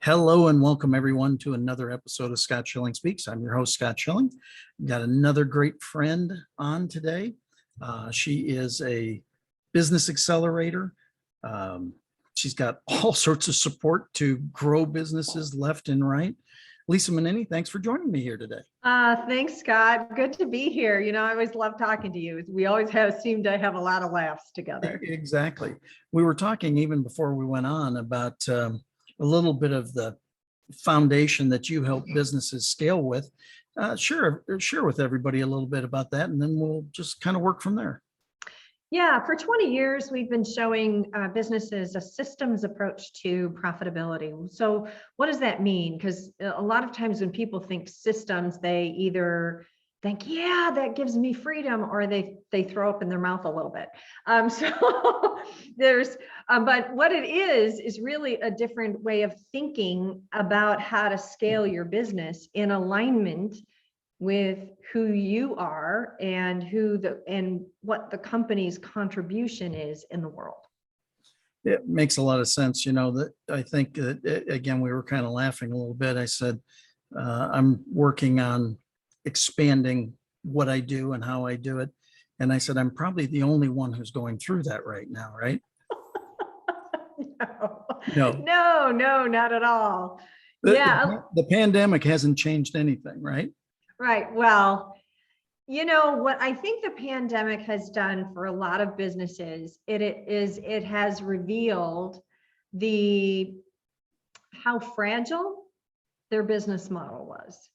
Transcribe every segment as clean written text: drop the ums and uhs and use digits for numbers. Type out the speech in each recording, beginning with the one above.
Hello and welcome everyone to another episode of Scott Schilling Speaks. I'm your host, Scott Schilling. Got another great friend on today. She is a business accelerator. She's got all sorts of support to grow businesses left and right. Lisa Mininni, thanks for joining me here today. Thanks, Scott. Good to be here. I always love talking to you. We always seem to have a lot of laughs together. Exactly. We were talking even before we went on about a little bit of the foundation that you help businesses scale with. Share with everybody a little bit about that, and then we'll just kind of work from there. Yeah, for 20 years, we've been showing businesses a systems approach to profitability. So what does that mean? Because a lot of times when people think systems, they either think, yeah, that gives me freedom, or they throw up in their mouth a little bit. But what it is really a different way of thinking about how to scale your business in alignment with who you are and what the company's contribution is in the world. It makes a lot of sense. That I think that, again, we were kind of laughing a little bit. I said, I'm working on expanding what I do and how I do it. And I said, I'm probably the only one who's going through that right now, right? No, not at all. The pandemic hasn't changed anything, right? Right. Well, what I think the pandemic has done for a lot of businesses, it has revealed how fragile their business model was,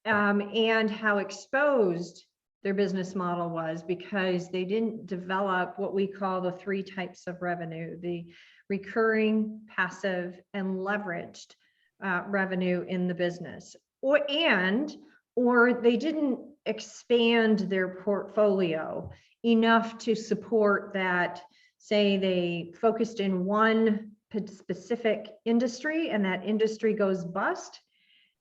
and how exposed their business model was, because they didn't develop what we call the three types of revenue: the recurring, passive, and leveraged revenue in the business, or they didn't expand their portfolio enough to support that. Say they focused in one specific industry and that industry goes bust,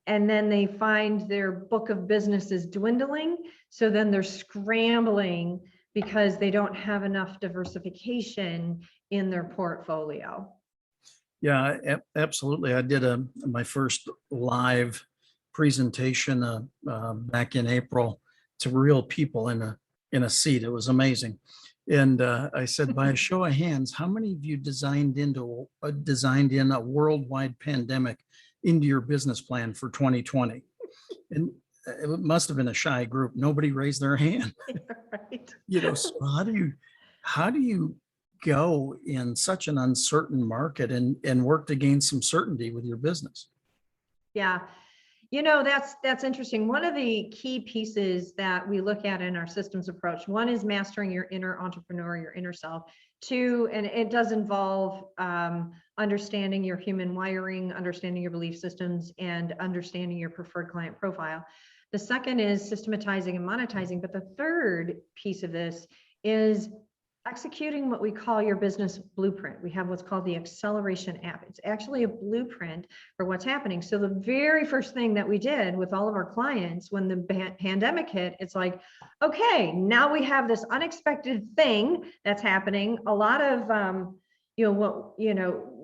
and then they find their book of business is dwindling. So then they're scrambling because they don't have enough diversification in their portfolio. Yeah, absolutely. I did my first live presentation back in April to real people in a seat. It was amazing. And I said, by a show of hands, how many of you designed in a worldwide pandemic into your business plan for 2020? And it must have been a shy group. Nobody raised their hand. Right. So how do you go in such an uncertain market and work to gain some certainty with your business? Yeah. That's interesting. One of the key pieces that we look at in our systems approach, one is mastering your inner entrepreneur, your inner self. Two, and it does involve understanding your human wiring, understanding your belief systems, and understanding your preferred client profile. The second is systematizing and monetizing. But the third piece of this is executing what we call your business blueprint. We have what's called the acceleration app. It's actually a blueprint for what's happening. So the very first thing that we did with all of our clients when the pandemic hit, it's like, okay, now we have this unexpected thing that's happening. A lot of,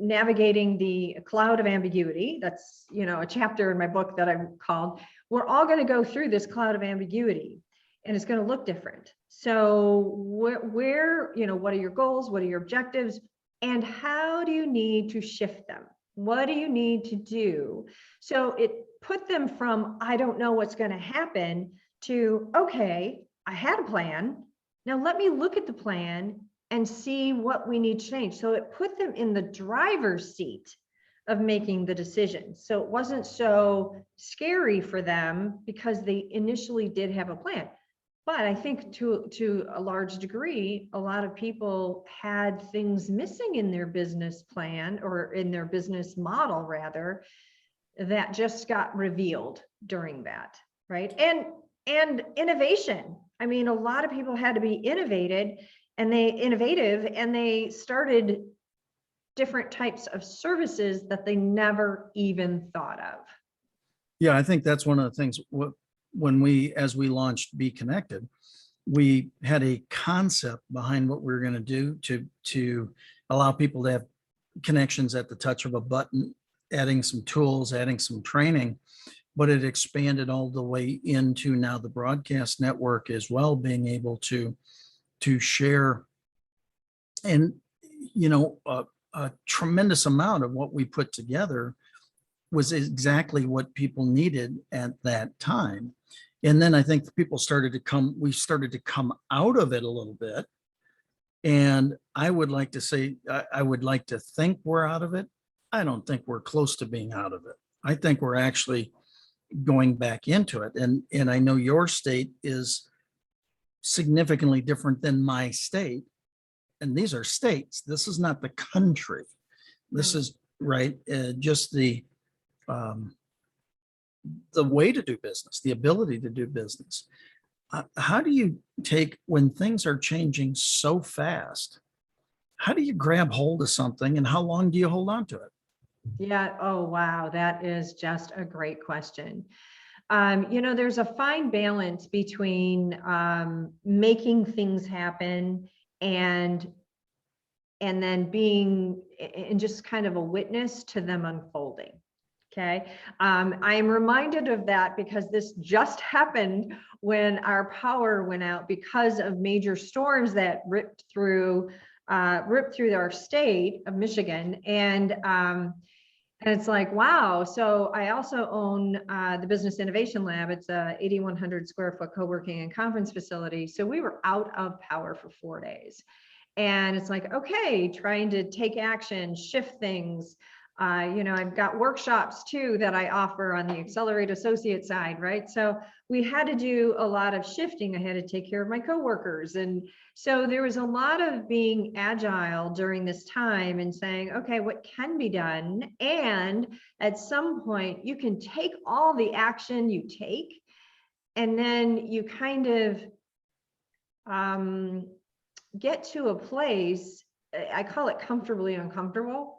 navigating the cloud of ambiguity. That's, a chapter in my book that I've called, we're all going to go through this cloud of ambiguity, and it's going to look different. So what are your goals? What are your objectives? And how do you need to shift them? What do you need to do? So it put them from, I don't know what's going to happen, to, okay, I had a plan. Now let me look at the plan and see what we need to change. So it put them in the driver's seat of making the decision. So it wasn't so scary for them because they initially did have a plan. But I think to a large degree, a lot of people had things missing in their business plan, or in their business model rather, that just got revealed during that, right? And innovation. I mean, a lot of people had to be innovative, and they started different types of services that they never even thought of. Yeah, I think that's one of the things. As we launched Be Connected, we had a concept behind what we were going to do to allow people to have connections at the touch of a button adding some tools, adding some training, but it expanded all the way into now the broadcast network as well, being able to share. And, a tremendous amount of what we put together was exactly what people needed at that time. And then I think we started to come out of it a little bit. And I would like to say, I would like to think we're out of it. I don't think we're close to being out of it. I think we're actually going back into it. And I know your state is significantly different than my state. And these are states. This is not the country. This is right. Just the way to do business, the ability to do business. How do you take when things are changing so fast? How do you grab hold of something, and how long do you hold on to it? Yeah. Oh, wow. That is just a great question. There's a fine balance between making things happen and then being and just kind of a witness to them unfolding. Okay. I am reminded of that because this just happened when our power went out because of major storms that ripped through our state of Michigan. And it's like, wow. So I also own the Business Innovation Lab. It's a 8,100 square foot co-working and conference facility. So we were out of power for 4 days. And it's like, okay, trying to take action, shift things. I've got workshops too that I offer on the Accelerate Associate side, right? So we had to do a lot of shifting. I had to take care of my coworkers. And so there was a lot of being agile during this time and saying, okay, what can be done? And at some point you can take all the action you take, and then you kind of get to a place, I call it comfortably uncomfortable,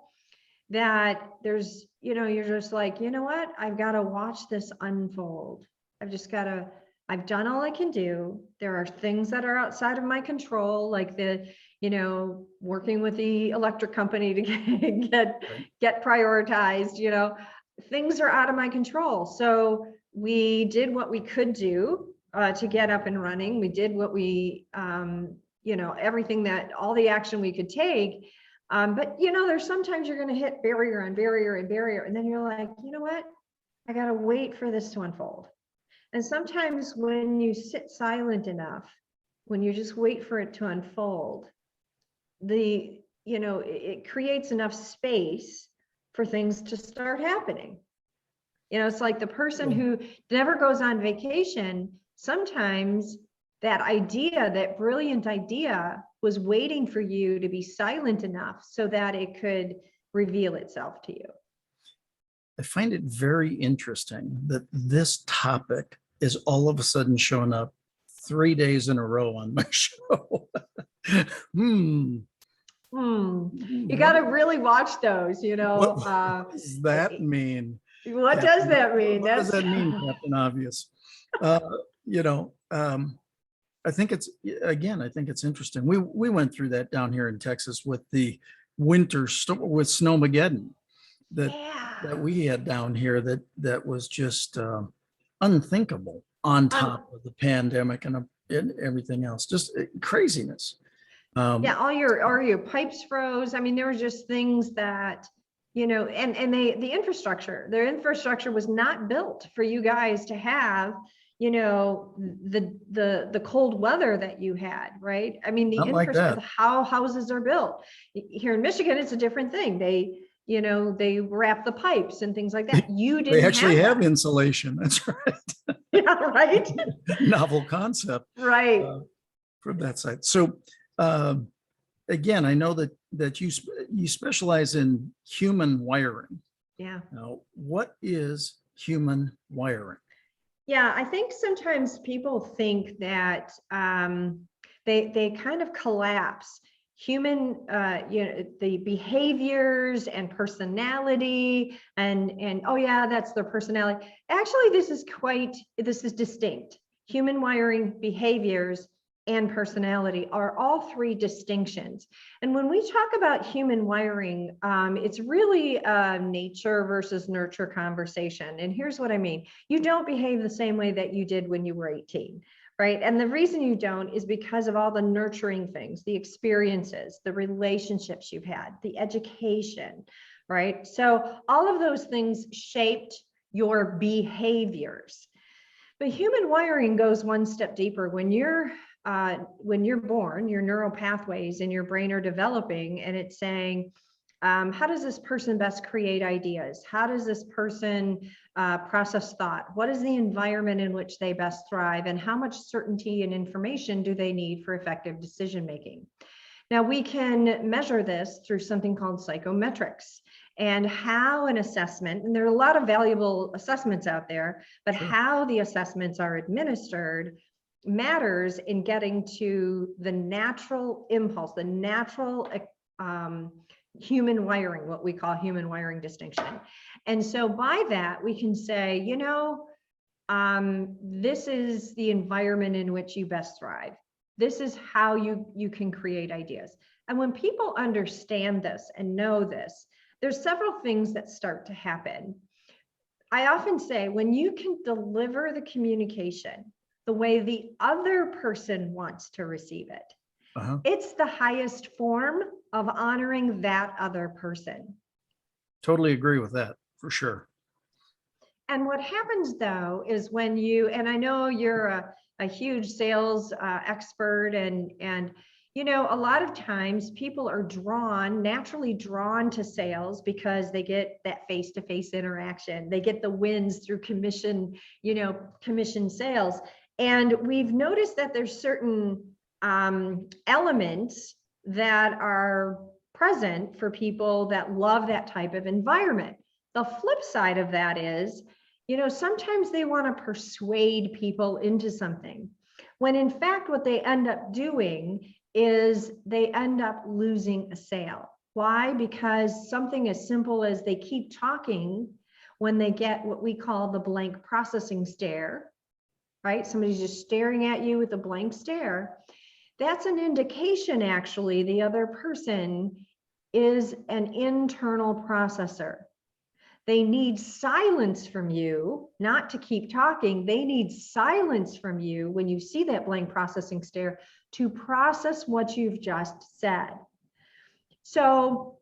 that there's, you're just like, you know what, I've got to watch this unfold. I've done all I can do. There are things that are outside of my control, like working with the electric company to get prioritized, things are out of my control. So we did what we could do to get up and running. We did what we, everything all the action we could take. But there's sometimes you're going to hit barrier on barrier and barrier. And then you're like, you know what? I got to wait for this to unfold. And sometimes when you sit silent enough, when you just wait for it to unfold, it creates enough space for things to start happening. It's like the person who never goes on vacation. Sometimes that brilliant idea was waiting for you to be silent enough so that it could reveal itself to you. I find it very interesting that this topic is all of a sudden showing up 3 days in a row on my show. You got to really watch those, What does that mean? What does that mean? What does that mean, Captain Obvious? I think it's interesting. We went through that down here in Texas with the winter storm, with Snowmageddon that we had down here that was just unthinkable on top of the pandemic and everything else, just craziness. All your pipes froze. I mean, there were just things that, and the infrastructure was not built for you guys to have, the cold weather that you had, right? I mean, the infrastructure, how houses are built here in Michigan, it's a different thing. They wrap the pipes and things like that. They actually have insulation. That's right. Yeah, right. Novel concept, right? From that side. So, again, I know that you specialize in human wiring. Yeah. Now, what is human wiring? Yeah, I think sometimes people think that they kind of collapse human, the behaviors and personality and oh yeah, that's their personality. Actually, this is distinct. Human wiring, behaviors, and personality are all three distinctions. And when we talk about human wiring, it's really a nature versus nurture conversation. And here's what I mean. You don't behave the same way that you did when you were 18, right? And the reason you don't is because of all the nurturing things, the experiences, the relationships you've had, the education, right? So all of those things shaped your behaviors. But human wiring goes one step deeper. When you're born, your neural pathways in your brain are developing, and it's saying, how does this person best create ideas? How does this person process thought? What is the environment in which they best thrive? And how much certainty and information do they need for effective decision making? Now, we can measure this through something called psychometrics, and how an assessment, and there are a lot of valuable assessments out there, but Sure. how the assessments are administered matters in getting to the natural impulse, the natural human wiring, what we call human wiring distinction. And so by that, we can say, you know, this is the environment in which you best thrive. This is how you can create ideas. And when people understand this and know this, there's several things that start to happen. I often say, when you can deliver the communication the way the other person wants to receive it, it's the highest form of honoring that other person. Totally agree with that, for sure. And what happens though is when you, and I know you're a huge sales expert, and you know, a lot of times people are naturally drawn to sales because they get that face-to-face interaction. They get the wins through commission sales. And we've noticed that there's certain elements that are present for people that love that type of environment. The flip side of that is, you know, sometimes they want to persuade people into something, when in fact what they end up doing is they end up losing a sale. Why? Because something as simple as they keep talking when they get what we call the blank processing stare, right? Somebody's just staring at you with a blank stare. That's an indication, actually, the other person is an internal processor. They need silence from you, not to keep talking. They need silence from you when you see that blank processing stare to process what you've just said. So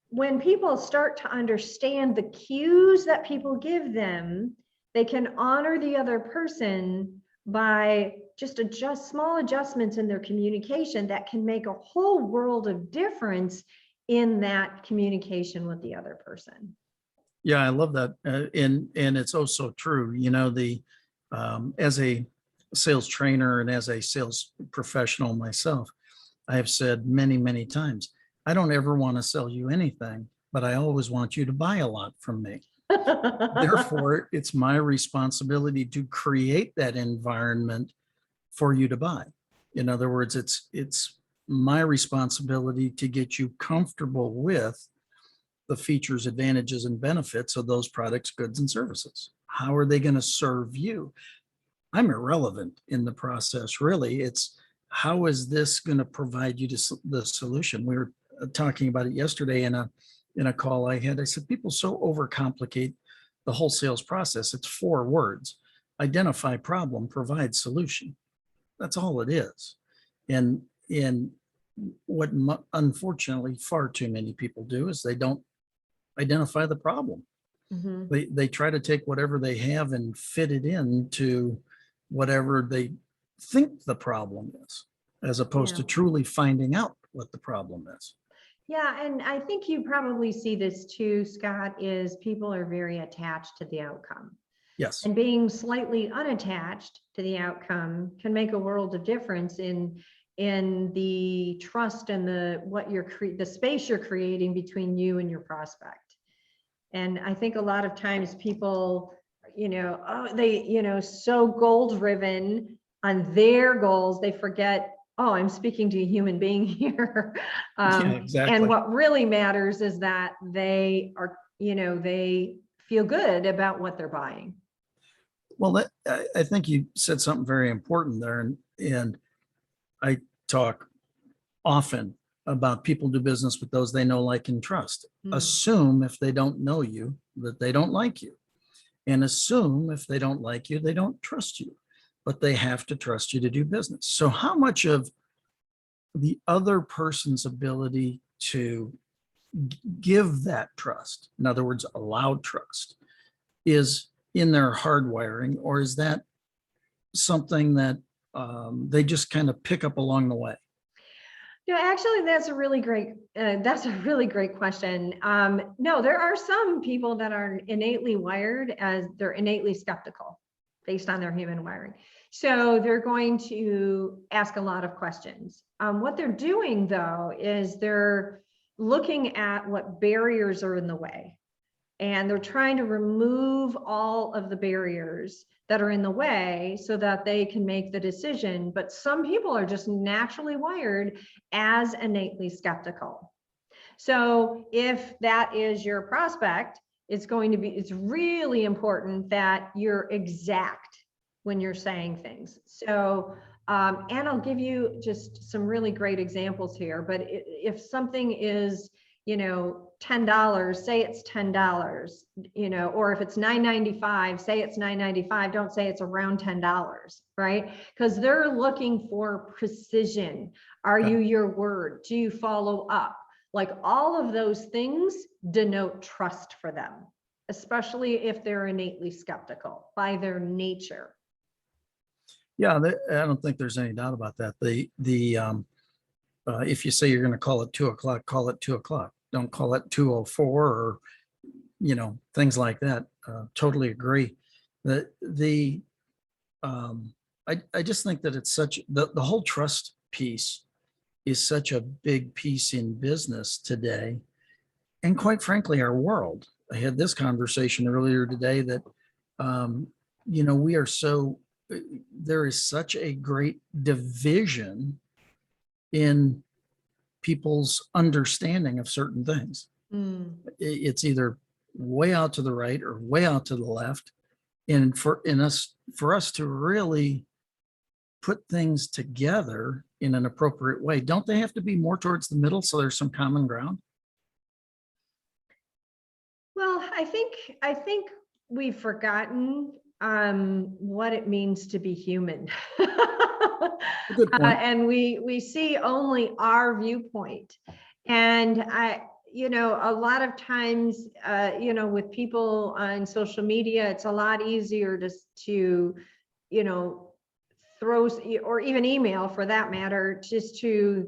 when people start to understand the cues that people give them, they can honor the other person by just small adjustments in their communication that can make a whole world of difference in that communication with the other person. Yeah, I love that. And it's also true. You know, as a sales trainer and as a sales professional myself, I have said many, many times, I don't ever want to sell you anything, but I always want you to buy a lot from me. Therefore, it's my responsibility to create that environment for you to buy. In other words, it's my responsibility to get you comfortable with the features, advantages, and benefits of those products, goods, and services. How are they going to serve you? I'm irrelevant in the process, really. It's how is this going to provide you the solution? We were talking about it yesterday in a call I had. I said, people so overcomplicate the whole sales process. It's 4 words: identify problem, provide solution. That's all it is. And what unfortunately far too many people do is they don't identify the problem. Mm-hmm. They try to take whatever they have and fit it into whatever they think the problem is, as opposed to truly finding out what the problem is. Yeah, and I think you probably see this too, Scott, is people are very attached to the outcome. Yes. And being slightly unattached to the outcome can make a world of difference in the trust and the space you're creating between you and your prospect. And I think a lot of times people, so goal driven on their goals, they forget, oh, I'm speaking to a human being here. Yeah, exactly. And what really matters is that they are, they feel good about what they're buying. Well, I think you said something very important there. And I talk often about people do business with those they know, like, and trust. Assume if they don't know you that they don't like you, and assume if they don't like you, they don't trust you, but they have to trust you to do business. So how much of the other person's ability to give that trust, in other words, allow trust, is in their hardwiring, or is that something that they just kind of pick up along the way? No, actually, that's a really great question. No, there are some people that are innately wired as they're innately skeptical based on their human wiring. So they're going to ask a lot of questions. What they're doing though, is they're looking at what barriers are in the way. And they're trying to remove all of the barriers that are in the way so that they can make the decision. But some people are just naturally wired as innately skeptical. So if that is your prospect, it's really important that you're exact when you're saying things. So, and I'll give you just some really great examples here, but if something is, $10, say it's $10, or if it's $9.95, say it's $9.95, don't say it's around $10, right? Because they're looking for precision. Are you your word? Do you follow up? Like, all of those things denote trust for them, especially if they're innately skeptical by their nature. Yeah, I don't think there's any doubt about that. If you say you're going to call it 2:00, call it 2:00. Don't call it 2:04 or, things like that. Totally agree. I just think that it's the whole trust piece is such a big piece in business today. And quite frankly, our world. I had this conversation earlier today that, there is such a great division in people's understanding of certain things. It's either way out to the right or way out to the left. And for us to really put things together in an appropriate way, don't they have to be more towards the middle so there's some common ground? Well, I think we've forgotten what it means to be human. Good point. And we see only our viewpoint. And a lot of times, with people on social media, it's a lot easier to throw, or even email for that matter, just to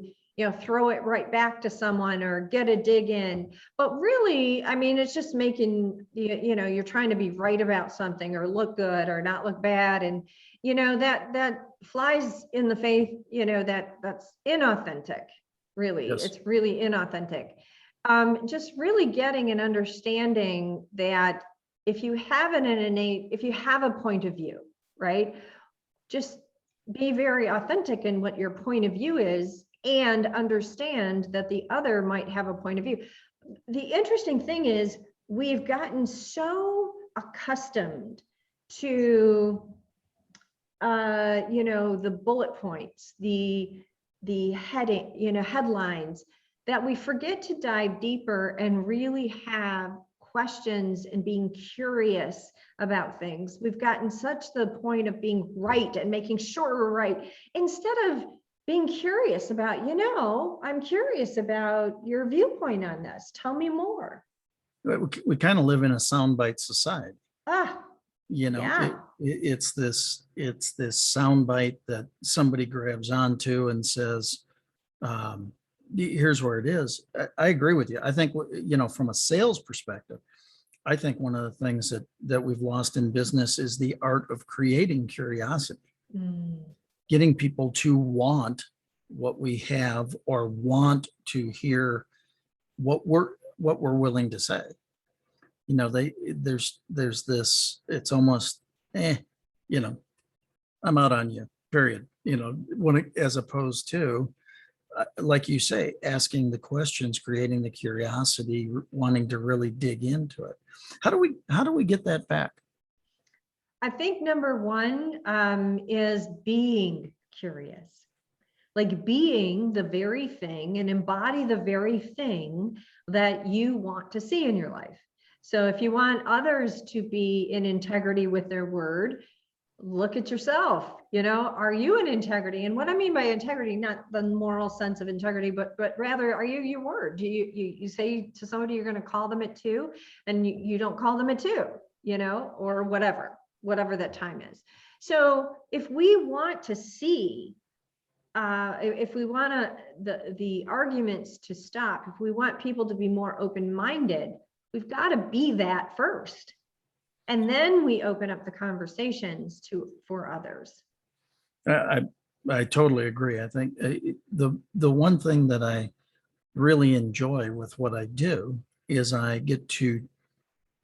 throw it right back to someone or get a dig in. But really, I mean, it's just making, you're trying to be right about something or look good or not look bad. And, that flies in the face, that's inauthentic, really. Yes. It's really inauthentic. Just really getting an understanding that if you have if you have a point of view, right, just be very authentic in what your point of view is, and understand that the other might have a point of view. The interesting thing is we've gotten so accustomed to, the bullet points, the heading, headlines, that we forget to dive deeper and really have questions and being curious about things. We've gotten such the point of being right and making sure we're right, instead of being curious about, I'm curious about your viewpoint on this. Tell me more. We kind of live in a soundbite society. Yeah. It's this soundbite that somebody grabs onto and says, here's where it is. I agree with you. I think, from a sales perspective, I think one of the things that we've lost in business is the art of creating curiosity. Getting people to want what we have, or want to hear what we're willing to say. There's this, it's almost, I'm out on you, period. As opposed to, like you say, asking the questions, creating the curiosity, wanting to really dig into it. How do we get that back? I think number one is being curious. like being the very thing and embody the very thing that you want to see in your life. So if you want others to be in integrity with their word, look at yourself. Are you in integrity? And what I mean by integrity, not the moral sense of integrity, but rather, are you your word? Do you say to somebody you're going to call them at 2 and you don't call them at 2, or whatever that time is. So if we want to see, if we want the arguments to stop, if we want people to be more open-minded, we've got to be that first. And then we open up the conversations for others. I totally agree. I think the one thing that I really enjoy with what I do is I get to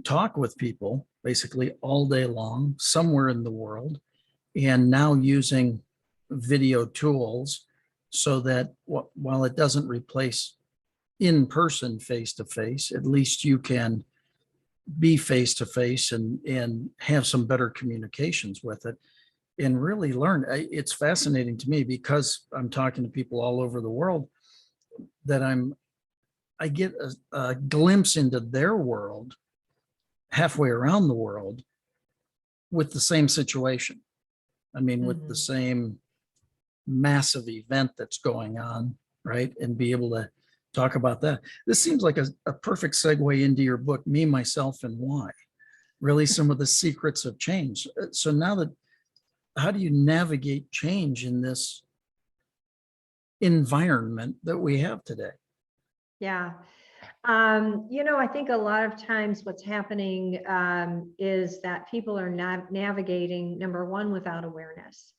talk with people basically all day long, somewhere in the world, and now using video tools so that while it doesn't replace in-person face-to-face, at least you can be face-to-face and have some better communications with it and really learn. It's fascinating to me because I'm talking to people all over the world that I get a glimpse into their world halfway around the world with the same situation. I mean, with the same massive event that's going on, right? And be able to talk about that. This seems like a perfect segue into your book, Me, Myself, and Why. Really some of the secrets of change. So now how do you navigate change in this environment that we have today? Yeah. I think a lot of times what's happening is that people are navigating, number one, without awareness.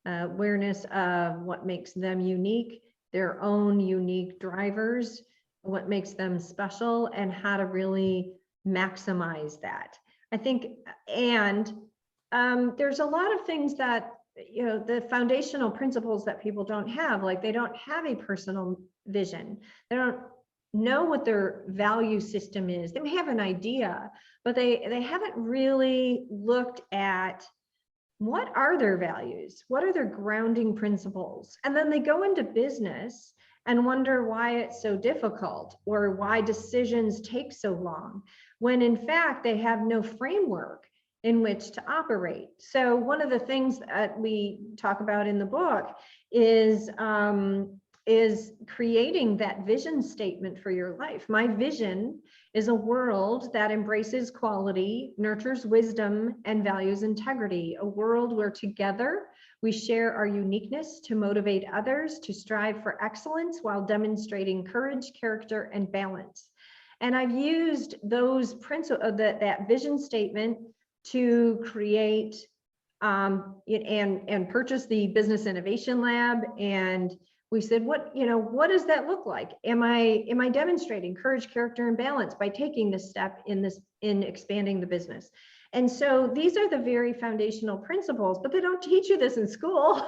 Awareness of what makes them unique, their own unique drivers, what makes them special, and how to really maximize that. I think, and there's a lot of things that, the foundational principles that people don't have, like they don't have a personal vision. They don't know what their value system is. They may have an idea, but they haven't really looked at what are their values, what are their grounding principles, and then they go into business and wonder why it's so difficult or why decisions take so long, when in fact they have no framework in which to operate. So one of the things that we talk about in the book is creating that vision statement for your life. My vision is a world that embraces quality, nurtures wisdom, and values integrity. A world where together we share our uniqueness to motivate others to strive for excellence while demonstrating courage, character, and balance. And I've used those principles, that vision statement, to create and purchase the Business Innovation Lab. And we said, what does that look like? Am I demonstrating courage, character, and balance by taking this step in expanding the business? And so these are the very foundational principles, but they don't teach you this in school,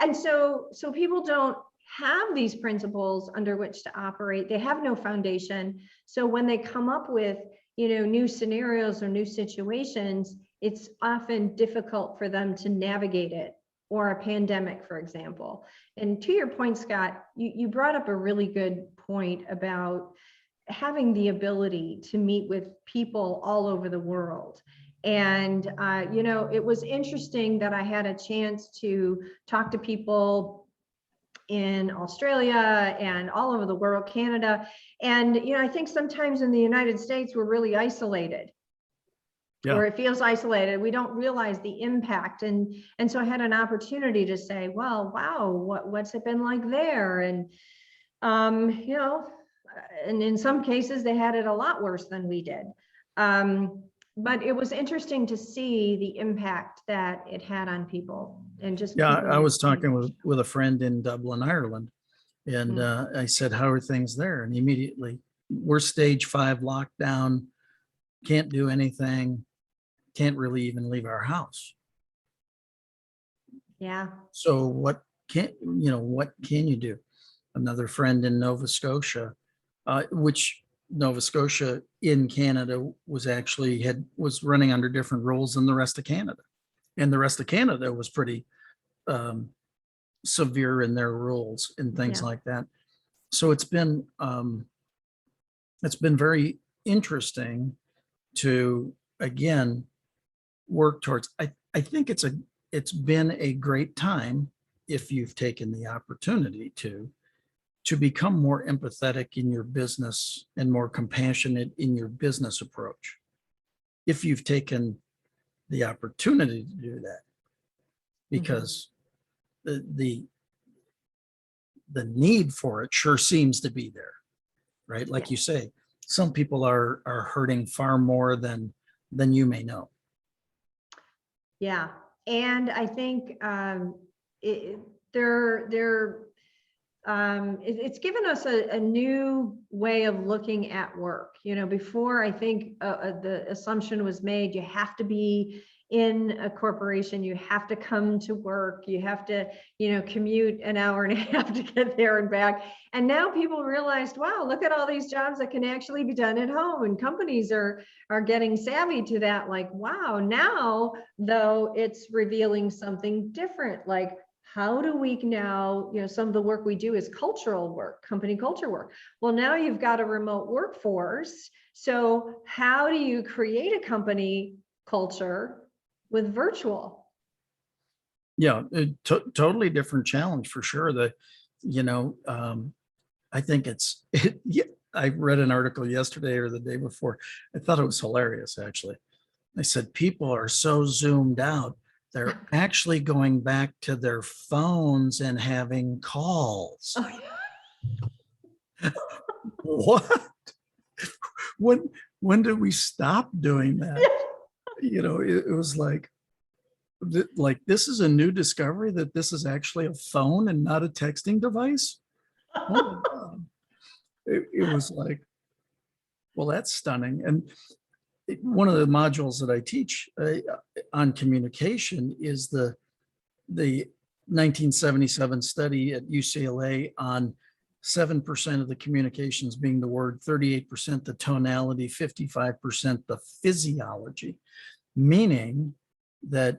And so people don't have these principles under which to operate. They have no foundation. So when they come up with, new scenarios or new situations, it's often difficult for them to navigate it, or a pandemic, for example. And to your point, Scott, you brought up a really good point about having the ability to meet with people all over the world. And, it was interesting that I had a chance to talk to people in Australia and all over the world, Canada. And, I think sometimes in the United States, we're really isolated. Yeah. Or it feels isolated. We don't realize the impact. And so I had an opportunity to say, well, wow, what's it been like there? And, and in some cases they had it a lot worse than we did. But it was interesting to see the impact that it had on people. And just, yeah, I was talking with a friend in Dublin, Ireland, and I said, how are things there? And immediately, we're stage 5 lockdown, can't do anything, can't really even leave our house. Yeah. So what can you do? Another friend in Nova Scotia, which Nova Scotia in Canada was running under different rules than the rest of Canada. And the rest of Canada was pretty severe in their rules and things Yeah. like that. So it's been very interesting to, again, work towards. I think it's been a great time, if you've taken the opportunity to become more empathetic in your business and more compassionate in your business approach. If you've taken the opportunity to do that, because the need for it sure seems to be there, right? Like you say, some people are hurting far more than you may know. Yeah, and I think it's given us a new way of looking at work. You know, before, I think the assumption was made, you have to be in a corporation, you have to come to work, you have to, you know, commute an hour and a half to get there and back. And now people realized, wow, look at all these jobs that can actually be done at home. And companies are getting savvy to that. Like, wow, now though, it's revealing something different. Like, how do we now, you know, some of the work we do is cultural work, company culture work. Well, now you've got a remote workforce. So how do you create a company culture with virtual? Yeah, totally different challenge for sure. I think yeah, I read an article yesterday or the day before. I thought it was hilarious, actually. They said people are so zoomed out, they're actually going back to their phones and having calls. Oh, yeah. What? When did we stop doing that? You know, it was like this is a new discovery, that this is actually a phone and not a texting device. Oh my God. It was like, well, that's stunning. And one of the modules that I teach on communication is the 1977 study at UCLA on 7% of the communications being the word, 38% the tonality, 55% the physiology, meaning that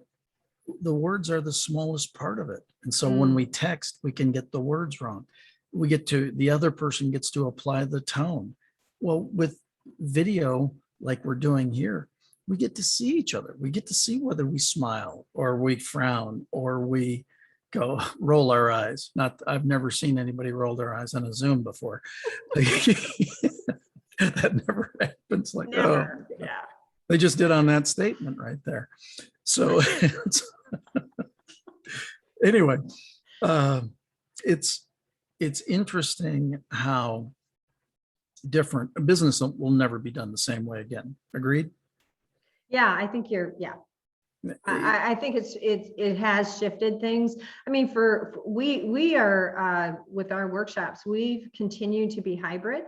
the words are the smallest part of it. And so when we text, we can get the words wrong. The other person gets to apply the tone. Well, with video, like we're doing here, we get to see each other. We get to see whether we smile or we frown or we roll our eyes. I've never seen anybody roll their eyes on a Zoom before. That never happens. Like, Never. oh, Yeah. they just did on that statement right there. So anyway, it's interesting how different a business will never be done the same way again. Agreed? Yeah, I think I think it has shifted things. I mean, we are with our workshops, we've continued to be hybrid.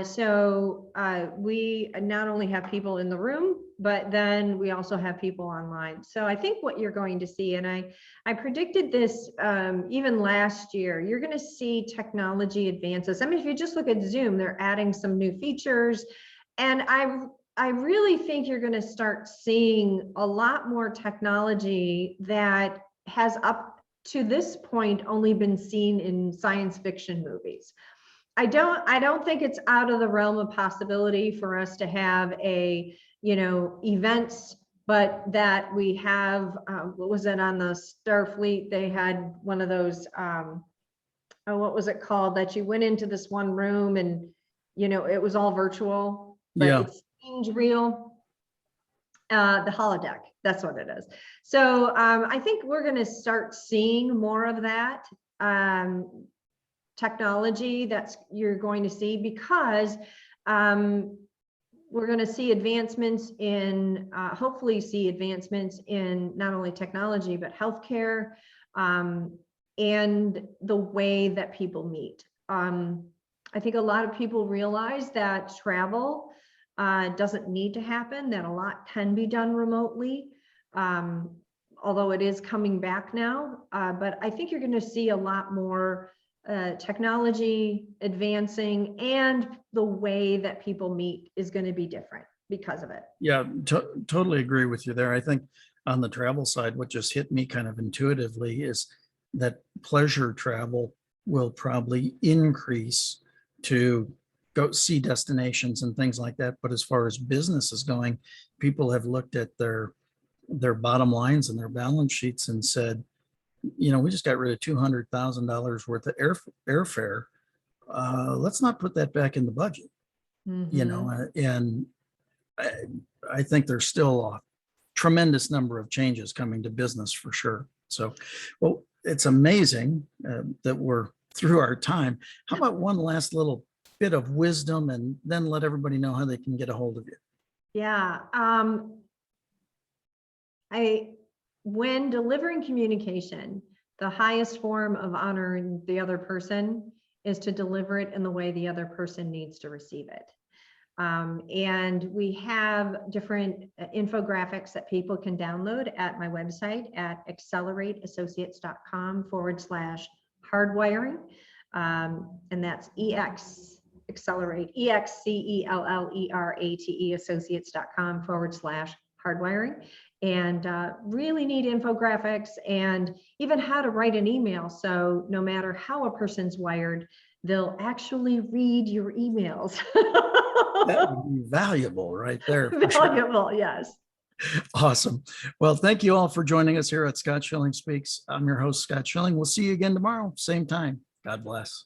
So we not only have people in the room, but then we also have people online. So I think what you're going to see, and I predicted this even last year, you're going to see technology advances. I mean, if you just look at Zoom, they're adding some new features, and I really think you're going to start seeing a lot more technology that has up to this point only been seen in science fiction movies. I don't think it's out of the realm of possibility for us to have events, but that we have, what was it on the Starfleet? They had one of those, what was it called? That you went into this one room and, it was all virtual, but Yeah. it seemed real. The holodeck, that's what it is. So I think we're going to start seeing more of that. Technology you're going to see, because we're going to see advancements in hopefully see advancements in not only technology but healthcare, and the way that people meet. I think a lot of people realize that travel doesn't need to happen, that a lot can be done remotely, although it is coming back now. But I think you're going to see a lot more technology advancing, and the way that people meet is going to be different because of it. Yeah, totally agree with you there. I think on the travel side, what just hit me kind of intuitively is that pleasure travel will probably increase to go see destinations and things like that. But as far as business is going, people have looked at their bottom lines and their balance sheets and said, we just got rid of $200,000 worth of airfare. Let's not put that back in the budget, and I think there's still a tremendous number of changes coming to business for sure. So, well, it's amazing that we're through our time. How about one last little bit of wisdom, and then let everybody know how they can get a hold of you? Yeah. When delivering communication, the highest form of honoring the other person is to deliver it in the way the other person needs to receive it. And we have different infographics that people can download at my website at accelerateassociates.com/hardwiring. And that's accelerate, EXCELLERATE associates.com/hardwiring. And really neat infographics and even how to write an email. So no matter how a person's wired, they'll actually read your emails. That would be valuable right there. Valuable, yes. Awesome. Well, thank you all for joining us here at Scott Schilling Speaks. I'm your host, Scott Schilling. We'll see you again tomorrow, same time. God bless.